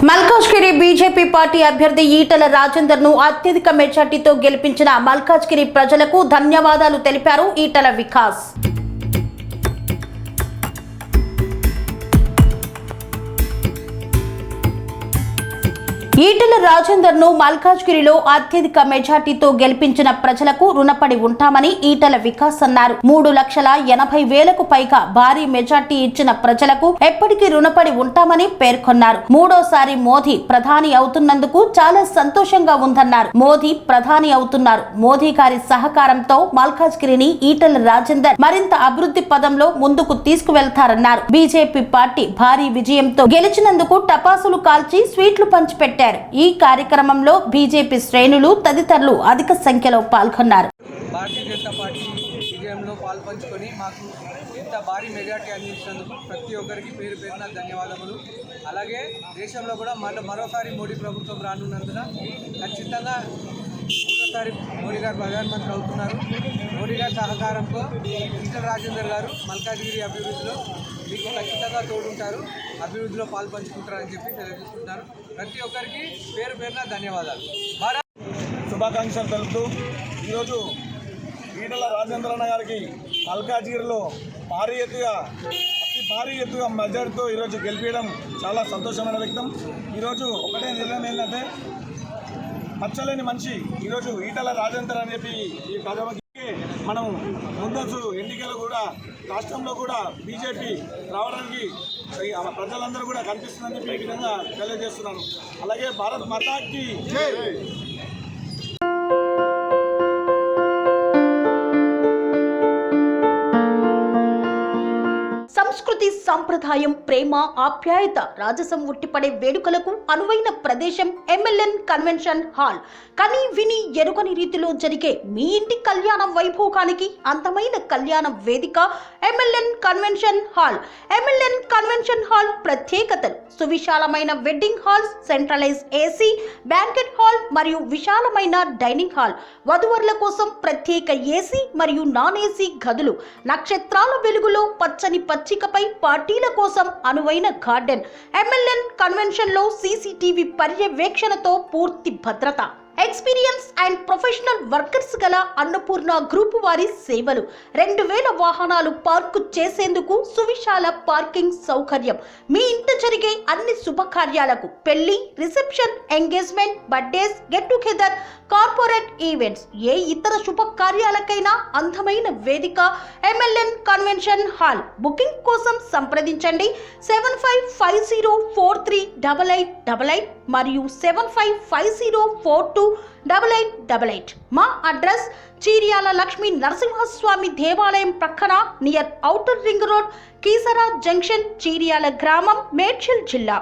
Malkajgiri BJP party అభ్యర్థి ఈటల రాజేందర్ ను అత్యధిక మెజార్టీతో గెలిపించిన మల్కాజ్గిరి ప్రజలకు ధన్యవాదాలు తెలిపారు ఈటల వికాస్. ఈటల రాజేందర్ ను మల్కాజ్గిరిలో అత్యధిక మెజార్టీతో గెలిపించిన ప్రజలకు రుణపడి ఉంటామని ఈటల వికాస్ అన్నారు. 3,80,000కు పైగా భారీ మెజార్టీ ఇచ్చిన ప్రజలకు ఎప్పటికీ రుణపడి ఉంటామని పేర్కొన్నారు. మూడోసారి మోదీ ప్రధాని అవుతున్నందుకు చాలా సంతోషంగా ఉందన్నారు. మోదీ ప్రధాని అవుతున్నారు. మోదీ గారి సహకారంతో మల్కాజ్గిరిని ఈటల రాజేందర్ మరింత అభివృద్ధి పదంలో ముందుకు తీసుకువెళ్తారన్నారు. బీజేపీ పార్టీ భారీ విజయంతో గెలిచినందుకు టపాసులు కాల్చి స్వీట్లు పంచిపెట్టారు. ఈ కార్యక్రమంలో బీజేపీ శ్రేణులు తదితరులు అధిక సంఖ్యలో పాల్గొన్నారు. భారతీయ జనతా పార్టీ విజయంలో పాల్పంచుకొని మాకు ఇంత భారీ మెజార్టీ అందించినందుకు ప్రతి ఒక్కరికి పేరు పేరున ధన్యవాదములు. అలాగే దేశంలో కూడా మరోసారి మోడీ ప్రభుత్వం రానున్నందున ఖచ్చితంగా మూడోసారి మోడీ గారు ప్రధానమంత్రి అవుతున్నారు. మోడీ గారి సహకారంతో ఈటల రాజేందర్ గారు మల్కాజ్గిరి అభివృద్ధిలో మీకు ఖచ్చితంగా తోడుంటారు, అభివృద్ధిలో పాల్పంచుకుంటారని చెప్పి తెలియజేసుకుంటున్నారు. ప్రతి ఒక్కరికి పేరు పేరున ధన్యవాదాలు. శుభాకాంక్షలు తెలుపుతూ ఈరోజు ఈటల రాజేంద్రన్న గారికి మల్కాజ్గిరిలో అతి భారీ ఎత్తుగా మెజార్టీతో ఈరోజు గెలిపించడం చాలా సంతోషమైన వ్యక్తం. ఈరోజు ఒకటే నిర్ణయం ఏంటంటే మచ్చలేని మనిషి ఈరోజు ఈటల రాజేందర్ అని చెప్పి ఈ ప్రజలకి మనం ముందస్తు ఎన్నికలు కూడా రాష్ట్రంలో కూడా బీజేపీ రావడానికి ప్రజలందరూ కూడా కనిపిస్తుందని చెప్పి ఈ విధంగా తెలియజేస్తున్నాను. అలాగే భారత్ మాతాకి జై. సంస్కృతి, సంప్రదాయం, ప్రేమ, ఆప్యాయత, రాజసం ఉట్టిపడే వేడుకలకు అనువైన ప్రదేశం ఎంఎల్ఎన్ కన్వెన్షన్ హాల్. కని విని ఎరుగని రీతిలో జరిగే మీ ఇంటి కళ్యాణ వైభోగానికి అందమైన కళ్యాణ వేదిక MLN convention hall. MLN convention hall ప్రత్యేకతలు: సువిశాలమైన wedding halls, centralise AC banquet hall మరియు విశాలమైన డైనింగ్ హాల్, వధువరుల కోసం ప్రత్యేక ఏసీ మరియు నాన్ ఏసీ గదులు, నక్షత్రాల వెలుగులో పచ్చని పచ్చికపై పార్టీల కోసం అనువైన గార్డెన్. ఎంఎల్ఎన్ కన్వెన్షన్ లో సీసీటీవీ పర్యవేక్షణతో పూర్తి భద్రత. ఎక్స్పీరియన్స్ అండ్ ప్రొఫెషనల్ వర్కర్స్ గల అన్నపూర్ణ గ్రూప్ వారి సేవలు. 2,000 వాహనాలు పార్కు చేసేందుకు సువిశాల పార్కింగ్ సౌకర్యం. మీ ఇంట జరిగే అన్ని శుభకార్యాలకు, పెళ్లి, reception, engagement, birthdays, get together, corporate events, ఏ ఇతర శుభకార్యాలకైనా అందమైన వేదిక ఎంఎల్ఎన్ కన్వెన్షన్ హాల్. బుకింగ్ కోసం సంప్రదించండి 7550438888 మరియు 7550428888. మా అడ్రస్ చీర్యాల లక్ష్మీ నరసింహస్వామి దేవాలయం ప్రక్కన, near outer ring road, Keesara junction, Cheeryal గ్రామం, మేడ్చల్ జిల్లా.